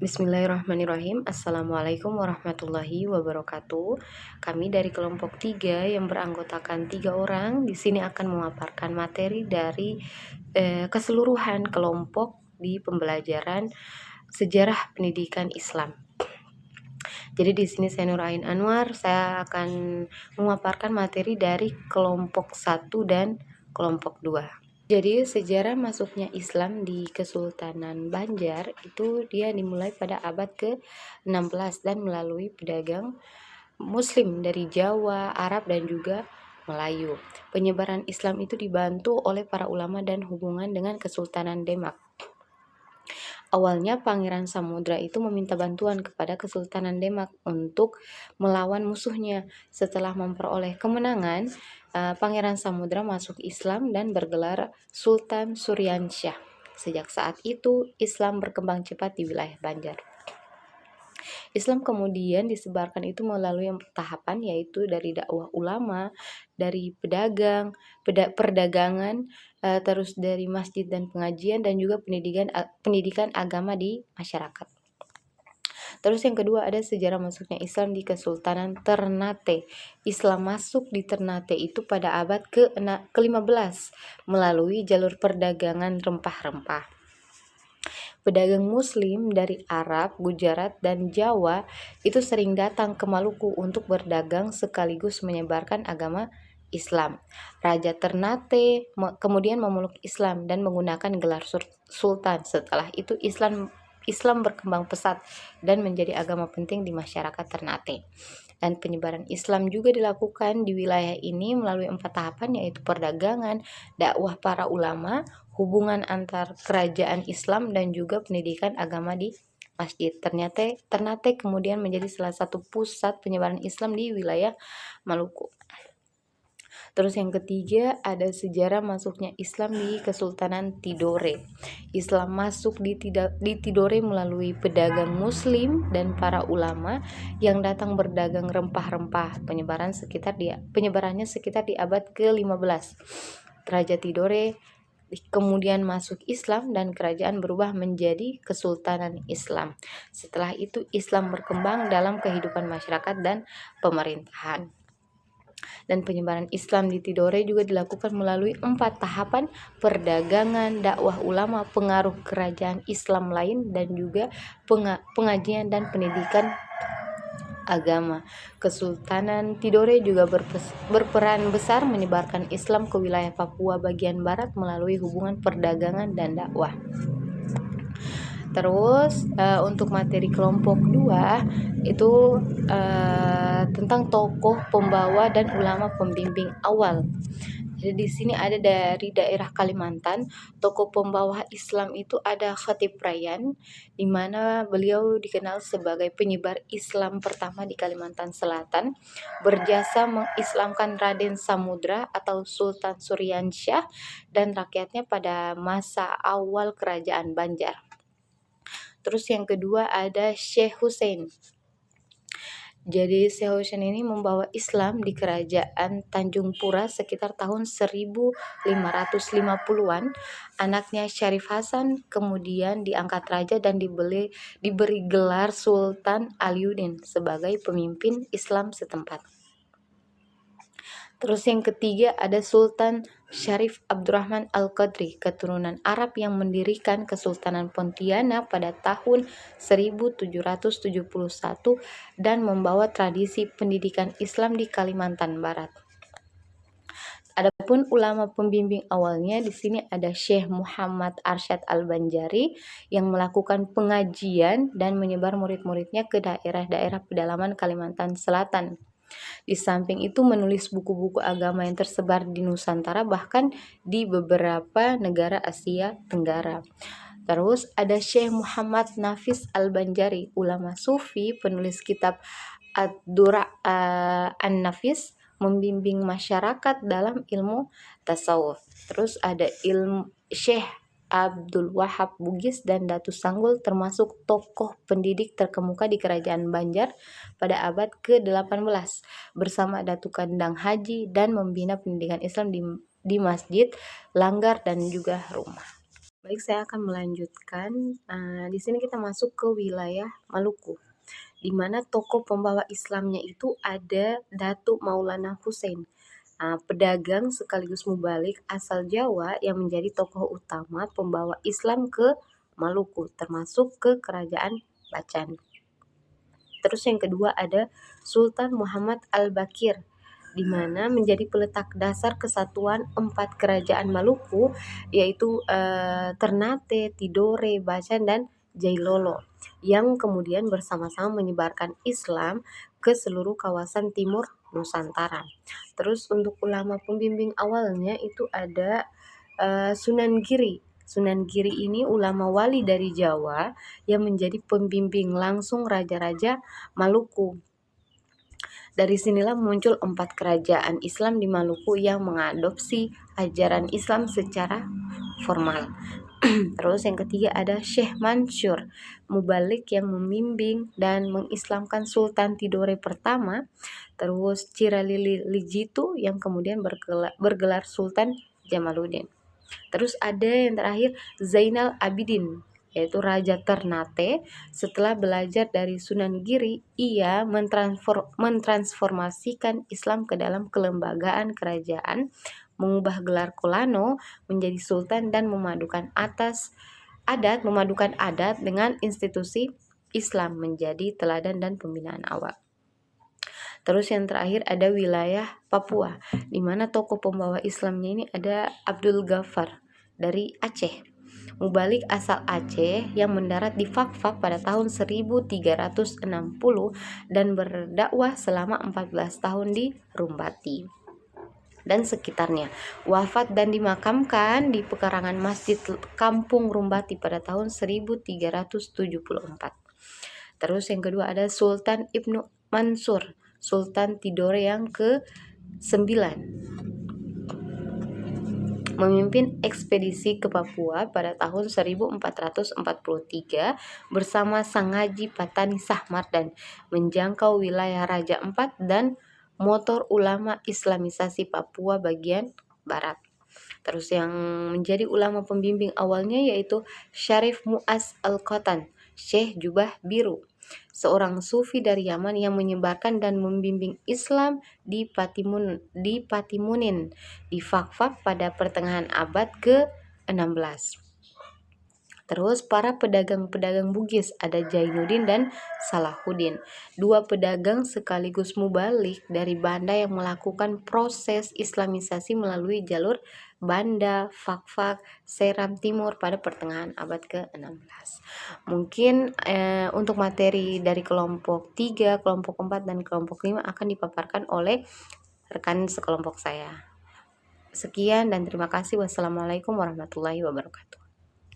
Bismillahirrahmanirrahim. Assalamualaikum warahmatullahi wabarakatuh. Kami dari kelompok 3 yang beranggotakan 3 orang di sini akan memaparkan materi dari keseluruhan kelompok di pembelajaran sejarah pendidikan Islam. Jadi di sini saya Nur Ain Anwar, saya akan memaparkan materi dari kelompok 1 dan kelompok 2. Jadi sejarah masuknya Islam di Kesultanan Banjar itu dia dimulai pada abad ke-16 dan melalui pedagang Muslim dari Jawa, Arab dan juga Melayu. Penyebaran Islam itu dibantu oleh para ulama dan hubungan dengan Kesultanan Demak. Awalnya Pangeran Samudra itu meminta bantuan kepada Kesultanan Demak untuk melawan musuhnya. Setelah memperoleh kemenangan, Pangeran Samudra masuk Islam dan bergelar Sultan Suryansyah. Sejak saat itu, Islam berkembang cepat di wilayah Banjar. Islam kemudian disebarkan itu melalui tahapan, yaitu dari dakwah ulama, dari perdagangan, terus dari masjid dan pengajian, dan juga pendidikan agama di masyarakat. Terus yang kedua ada sejarah masuknya Islam di Kesultanan Ternate. Islam masuk di Ternate itu pada abad ke-15 melalui jalur perdagangan rempah-rempah. Pedagang Muslim dari Arab, Gujarat, dan Jawa itu sering datang ke Maluku untuk berdagang sekaligus menyebarkan agama Islam. Raja Ternate kemudian memeluk Islam dan menggunakan gelar sultan. Setelah itu Islam berkembang pesat dan menjadi agama penting di masyarakat Ternate. Dan penyebaran Islam juga dilakukan di wilayah ini melalui 4 tahapan, yaitu perdagangan, dakwah para ulama, hubungan antar kerajaan Islam, dan juga pendidikan agama di masjid. Ternate kemudian menjadi salah satu pusat penyebaran Islam di wilayah Maluku. Terus yang ketiga ada sejarah masuknya Islam di Kesultanan Tidore. Islam masuk di Tidore melalui pedagang Muslim dan para ulama yang datang berdagang rempah-rempah. Penyebarannya sekitar di abad ke-15. Raja Tidore kemudian masuk Islam dan kerajaan berubah menjadi Kesultanan Islam. Setelah itu Islam berkembang dalam kehidupan masyarakat dan pemerintahan. Dan penyebaran Islam di Tidore juga dilakukan melalui 4 tahapan: perdagangan, dakwah ulama, pengaruh kerajaan Islam lain, dan juga pengajian dan pendidikan agama. Kesultanan Tidore juga berperan besar menyebarkan Islam ke wilayah Papua bagian barat melalui hubungan perdagangan dan dakwah. Terus untuk materi kelompok 2 itu tentang tokoh pembawa dan ulama pembimbing awal. Jadi di sini ada dari daerah Kalimantan, tokoh pembawa Islam itu ada Khatib Rayyan, di mana beliau dikenal sebagai penyebar Islam pertama di Kalimantan Selatan, berjasa mengislamkan Raden Samudra atau Sultan Suryansyah dan rakyatnya pada masa awal kerajaan Banjar. Terus yang kedua ada Syekh Hussein. Jadi Syekh Hussein ini membawa Islam di kerajaan Tanjung Pura sekitar tahun 1550-an. Anaknya Syarif Hasan kemudian diangkat raja dan diberi gelar Sultan Aliuddin sebagai pemimpin Islam setempat. Terus yang ketiga ada Sultan Syarif Abdurrahman Al-Qadri, keturunan Arab yang mendirikan Kesultanan Pontianak pada tahun 1771 dan membawa tradisi pendidikan Islam di Kalimantan Barat. Adapun ulama pembimbing awalnya di sini ada Syekh Muhammad Arsyad Al-Banjari yang melakukan pengajian dan menyebar murid-muridnya ke daerah-daerah pedalaman Kalimantan Selatan. Di samping itu menulis buku-buku agama yang tersebar di Nusantara, bahkan di beberapa negara Asia Tenggara. Terus ada Syekh Muhammad Nafis Al-Banjari, ulama sufi, penulis kitab Ad-Dura' An-Nafis, membimbing masyarakat dalam ilmu tasawuf. Terus ada Syekh Abdul Wahab Bugis dan Datu Sanggul, termasuk tokoh pendidik terkemuka di kerajaan Banjar pada abad ke-18 bersama Datu Kandang Haji dan membina pendidikan Islam di masjid, langgar, dan juga rumah. Baik, saya akan melanjutkan. Di sini kita masuk ke wilayah Maluku, di mana tokoh pembawa Islamnya itu ada Datuk Maulana Hussein, pedagang sekaligus mubalik asal Jawa yang menjadi tokoh utama pembawa Islam ke Maluku, termasuk ke Kerajaan Bacan. Terus yang kedua ada Sultan Muhammad Al-Bakir, di mana menjadi peletak dasar kesatuan 4 kerajaan Maluku, yaitu Ternate, Tidore, Bacan, dan Jailolo, yang kemudian bersama-sama menyebarkan Islam ke seluruh kawasan timur Nusantara. Terus untuk ulama pembimbing awalnya itu ada Sunan Giri. Sunan Giri ini ulama wali dari Jawa yang menjadi pembimbing langsung raja-raja Maluku. Dari sinilah muncul 4 kerajaan Islam di Maluku yang mengadopsi ajaran Islam secara formal. Terus yang ketiga ada Syekh Mansur, mubalik yang membimbing dan mengislamkan Sultan Tidore pertama. Terus Ciralili Lijitu yang kemudian bergelar Sultan Jamaluddin. Terus ada yang terakhir Zainal Abidin, yaitu Raja Ternate. Setelah belajar dari Sunan Giri, ia mentransformasikan Islam ke dalam kelembagaan kerajaan, mengubah gelar Kolano menjadi sultan dan memadukan adat dengan institusi Islam menjadi teladan dan pembinaan awal. Terus yang terakhir ada wilayah Papua, di mana tokoh pembawa Islamnya ini ada Abdul Ghaffar dari Aceh, mubalik asal Aceh yang mendarat di Fakfak pada tahun 1360 dan berdakwah selama 14 tahun di Rumbati dan sekitarnya. Wafat dan dimakamkan di pekarangan Masjid Kampung Rumbati pada tahun 1374. Terus yang kedua ada Sultan Ibnu Mansur, Sultan Tidore yang ke-9, memimpin ekspedisi ke Papua pada tahun 1443 bersama Sangaji Patani Sahmar dan menjangkau wilayah Raja Ampat dan motor ulama Islamisasi Papua bagian barat. Terus yang menjadi ulama pembimbing awalnya yaitu Syarif Mu'az Al-Qatan, Syekh Jubah Biru, seorang sufi dari Yaman yang menyebarkan dan membimbing Islam di Patimunin di Fakfak pada pertengahan abad ke-16. Terus para pedagang-pedagang Bugis ada Jainuddin dan Salahuddin, dua pedagang sekaligus mubalik dari Banda yang melakukan proses Islamisasi melalui jalur Banda, Fakfak, Seram Timur pada pertengahan abad ke-16. Mungkin untuk materi dari kelompok 3, kelompok 4, dan kelompok 5 akan dipaparkan oleh rekan sekelompok saya. Sekian dan terima kasih. Wassalamualaikum warahmatullahi wabarakatuh.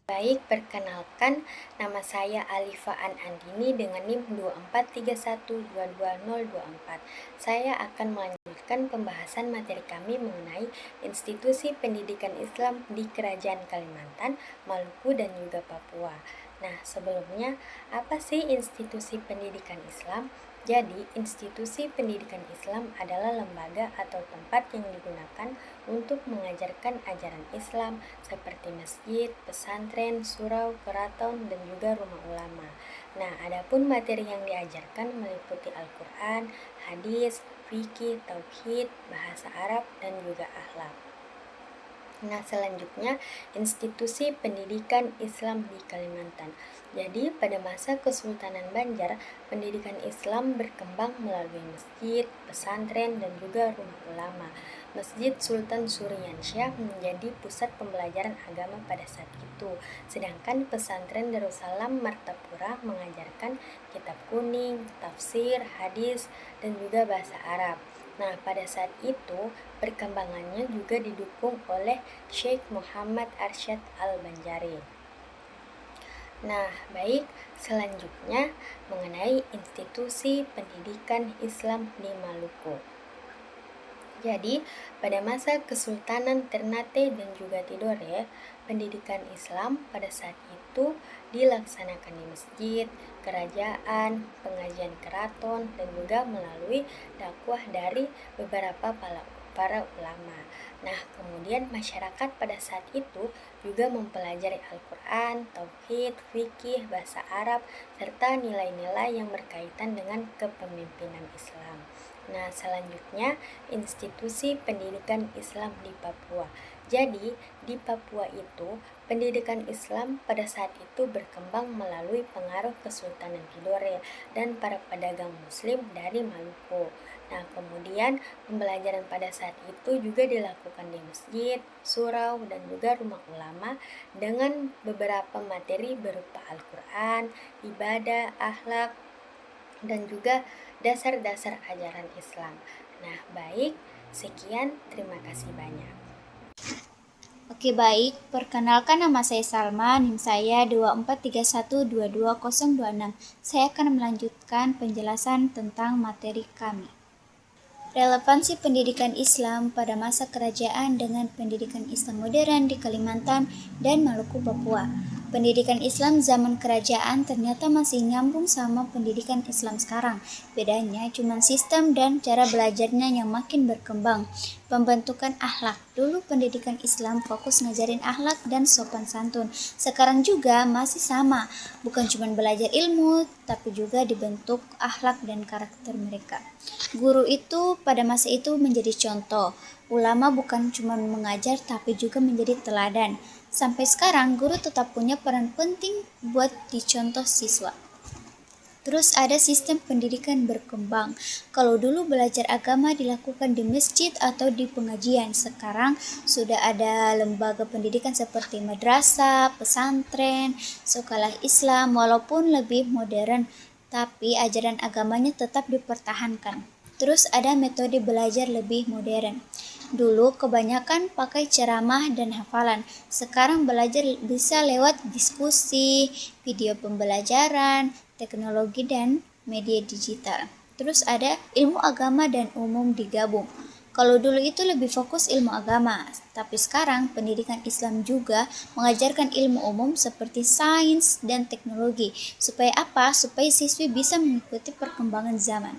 Baik, perkenalkan, nama saya Alifa Andini dengan NIM 243122024. Saya akan melanjutkan pembahasan materi kami mengenai institusi pendidikan Islam di Kerajaan Kalimantan, Maluku, dan juga Papua. Nah, sebelumnya, apa sih institusi pendidikan Islam? Jadi, institusi pendidikan Islam adalah lembaga atau tempat yang digunakan untuk mengajarkan ajaran Islam seperti masjid, pesantren, surau, keraton, dan juga rumah ulama. Nah, adapun materi yang diajarkan meliputi Al-Quran, hadis, fikih, tauhid, bahasa Arab, dan juga akhlak. Nah, selanjutnya institusi pendidikan Islam di Kalimantan. Jadi, pada masa Kesultanan Banjar, pendidikan Islam berkembang melalui masjid, pesantren, dan juga rumah ulama. Masjid Sultan Suryansyah menjadi pusat pembelajaran agama pada saat itu, sedangkan pesantren Darussalam Martapura mengajarkan kitab kuning, tafsir, hadis, dan juga bahasa Arab. Nah, pada saat itu, perkembangannya juga didukung oleh Syekh Muhammad Arsyad Al-Banjari. Nah, baik, selanjutnya mengenai institusi pendidikan Islam di Maluku. Jadi, pada masa Kesultanan Ternate dan juga Tidore, pendidikan Islam pada saat itu dilaksanakan di masjid, kerajaan, pengajian keraton, dan juga melalui dakwah dari beberapa para ulama. Nah, kemudian masyarakat pada saat itu juga mempelajari Al-Quran, Tauhid, Fikih, Bahasa Arab, serta nilai-nilai yang berkaitan dengan kepemimpinan Islam. Nah, selanjutnya institusi pendidikan Islam di Papua. Jadi, di Papua itu, pendidikan Islam pada saat itu berkembang melalui pengaruh Kesultanan Tidore dan para pedagang muslim dari Maluku. Nah, kemudian pembelajaran pada saat itu juga dilakukan di masjid, surau, dan juga rumah ulama dengan beberapa materi berupa Al-Quran, ibadah, akhlak, dan juga dasar-dasar ajaran Islam. Nah, baik, sekian, terima kasih banyak. Oke baik, perkenalkan nama saya Salma, NIM saya 2431222026. Saya akan melanjutkan penjelasan tentang materi kami. Relevansi pendidikan Islam pada masa kerajaan dengan pendidikan Islam modern di Kalimantan dan Maluku, Papua. Pendidikan Islam zaman kerajaan ternyata masih nyambung sama pendidikan Islam sekarang. Bedanya cuma sistem dan cara belajarnya yang makin berkembang. Pembentukan akhlak. Dulu pendidikan Islam fokus ngajarin akhlak dan sopan santun. Sekarang juga masih sama. Bukan cuma belajar ilmu, tapi juga dibentuk akhlak dan karakter mereka. Guru itu pada masa itu menjadi contoh. Ulama bukan cuma mengajar tapi juga menjadi teladan. Sampai sekarang guru tetap punya peran penting buat dicontoh siswa. Terus ada sistem pendidikan berkembang. Kalau dulu belajar agama dilakukan di masjid atau di pengajian, sekarang sudah ada lembaga pendidikan seperti madrasah, pesantren, sekolah Islam, walaupun lebih modern, tapi ajaran agamanya tetap dipertahankan. Terus ada metode belajar lebih modern. Dulu kebanyakan pakai ceramah dan hafalan. Sekarang belajar bisa lewat diskusi, video pembelajaran, teknologi dan media digital. Terus ada ilmu agama dan umum digabung. Kalau dulu itu lebih fokus ilmu agama, tapi sekarang pendidikan Islam juga mengajarkan ilmu umum seperti sains dan teknologi. Supaya apa? Supaya siswi bisa mengikuti perkembangan zaman.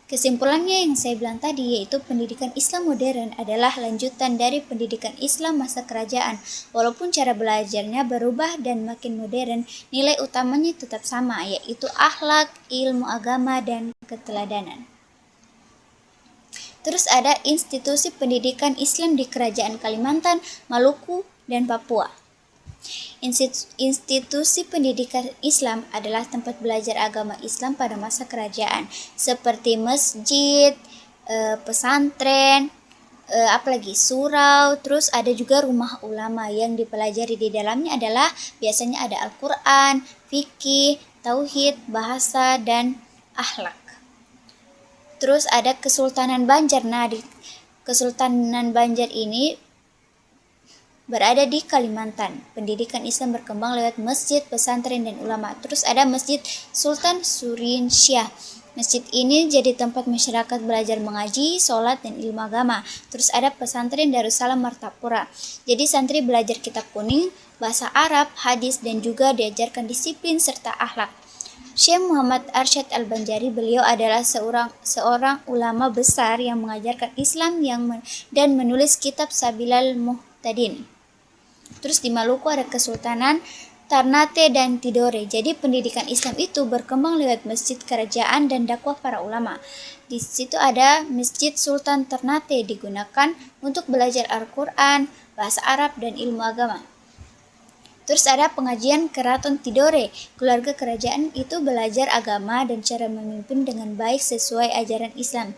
Kesimpulannya yang saya bilang tadi yaitu pendidikan Islam modern adalah lanjutan dari pendidikan Islam masa kerajaan. Walaupun cara belajarnya berubah dan makin modern, nilai utamanya tetap sama yaitu akhlak, ilmu agama, dan keteladanan. Terus ada institusi pendidikan Islam di Kerajaan Kalimantan, Maluku, dan Papua. Institusi pendidikan Islam adalah tempat belajar agama Islam pada masa kerajaan, seperti masjid, pesantren, apalagi surau. Terus ada juga rumah ulama yang dipelajari di dalamnya adalah biasanya ada Al-Quran, fikih, tauhid, bahasa, dan akhlak. Terus ada Kesultanan Banjar. Nah, di Kesultanan Banjar ini berada di Kalimantan. Pendidikan Islam berkembang lewat masjid, pesantren, dan ulama. Terus ada Masjid Sultan Surinsyah. Masjid ini jadi tempat masyarakat belajar mengaji, sholat, dan ilmu agama. Terus ada pesantren Darussalam Martapura. Jadi santri belajar kitab kuning, bahasa Arab, hadis, dan juga diajarkan disiplin serta akhlak. Syekh Muhammad Arsyad Al-Banjari, beliau adalah seorang ulama besar yang mengajarkan Islam dan menulis kitab Sabilal Muhtadin. Terus di Maluku ada Kesultanan Ternate dan Tidore. Jadi pendidikan Islam itu berkembang lewat masjid kerajaan dan dakwah para ulama. Di situ ada Masjid Sultan Ternate digunakan untuk belajar Al-Quran, bahasa Arab, dan ilmu agama. Terus ada pengajian Keraton Tidore. Keluarga kerajaan itu belajar agama dan cara memimpin dengan baik sesuai ajaran Islam.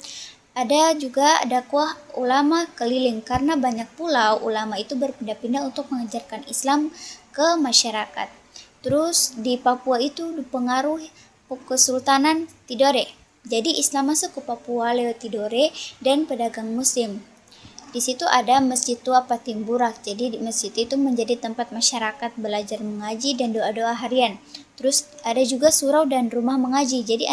Ada juga dakwah ulama keliling karena banyak pulau ulama itu berpindah-pindah untuk mengajarkan Islam ke masyarakat. Terus di Papua itu dipengaruhi Kesultanan Tidore. Jadi Islam masuk ke Papua lewat Tidore dan pedagang muslim. Di situ ada Masjid Tua Patimburak. Jadi di masjid itu menjadi tempat masyarakat belajar mengaji dan doa-doa harian. Terus ada juga surau dan rumah mengaji. Jadi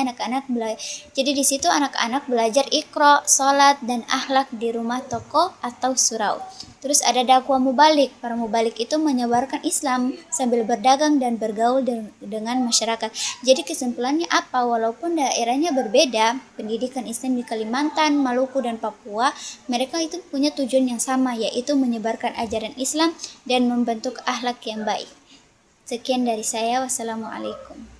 di situ anak-anak belajar Iqra, salat dan akhlak di rumah toko atau surau. Terus ada dakwah mubalik. Para mubalik itu menyebarkan Islam sambil berdagang dan bergaul dengan masyarakat. Jadi kesimpulannya apa? Walaupun daerahnya berbeda, pendidikan Islam di Kalimantan, Maluku dan Papua, mereka itu punya tujuan yang sama, yaitu menyebarkan ajaran Islam dan membentuk akhlak yang baik. Sekian dari saya. Wassalamualaikum.